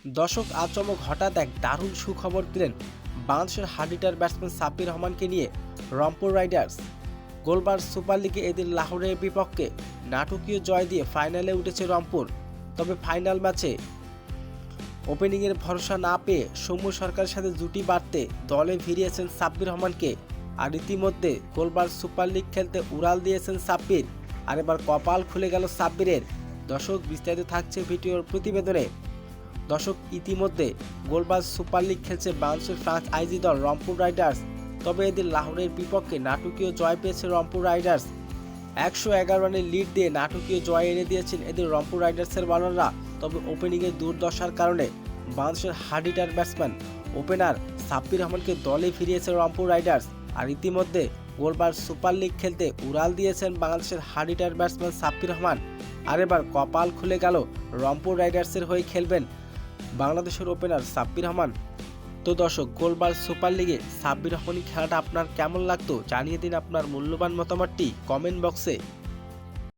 দর্শক আচমক হঠাৎ এক দারুণ সুখবর দিলেন বাংলাদেশের হার্ড-হিটার ব্যাটসম্যান সাব্বির রহমানকে নিয়ে রংপুর রাইডার্স। গোলবার সুপার লিগে এদিন লাহোরের বিপক্ষে নাটকীয় জয় দিয়ে ফাইনালে উঠেছে রংপুর। তবে ফাইনাল ম্যাচে ওপেনিংয়ের ভরসা না পেয়ে সৌম্য সরকারের সাথে জুটি বাঁধতে দলে ভিড়িয়েছেন সাব্বির রহমানকে। আর ইতিমধ্যে গোলবার সুপার লিগ খেলতে উড়াল দিয়েছেন সাব্বির। আর এবার কপাল খুলে গেল সাব্বিরের। দর্শক বিস্তারিত থাকছে ভিডিওর প্রতিবেদনে। দর্শক ইতিমধ্যে গোলবাজ সুপার লিগ খেলছে বাংলাদেশের ফ্রাঞ্চাইজি দল রংপুর রাইডার্স। তবে এদিন লাহোরের বিপক্ষে নাটকীয় জয় পেয়েছে রংপুর রাইডার্স। 111 রানের লিড দিয়ে নাটকীয় জয় এনে দিয়েছেন এদিন রংপুর রাইডার্সের বলাররা। তবে ওপেনিংয়ের দুর্দশার কারণে বাংলাদেশের হার্ড-হিটার ব্যাটসম্যান ওপেনার সাব্বির রহমানকে দলে ফিরিয়েছে রংপুর রাইডার্স। আর ইতিমধ্যে গোলবার সুপার লিগ খেলতে উড়াল দিয়েছেন বাংলাদেশের হার্ড-হিটার ব্যাটসম্যান সাব্বির রহমান। আর এবার কপাল খুলে গেল রংপুর রাইডার্সের হয়ে খেলবেন বাংলাদেশের ওপেনার সাব্বির রহমান। তো দর্শক, গোলবার সুপার লিগে সাব্বির রহমানের খেলাটা আপনার কেমন লাগতো জানিয়ে দিন আপনার মূল্যবান মতামতটি কমেন্ট বক্সে।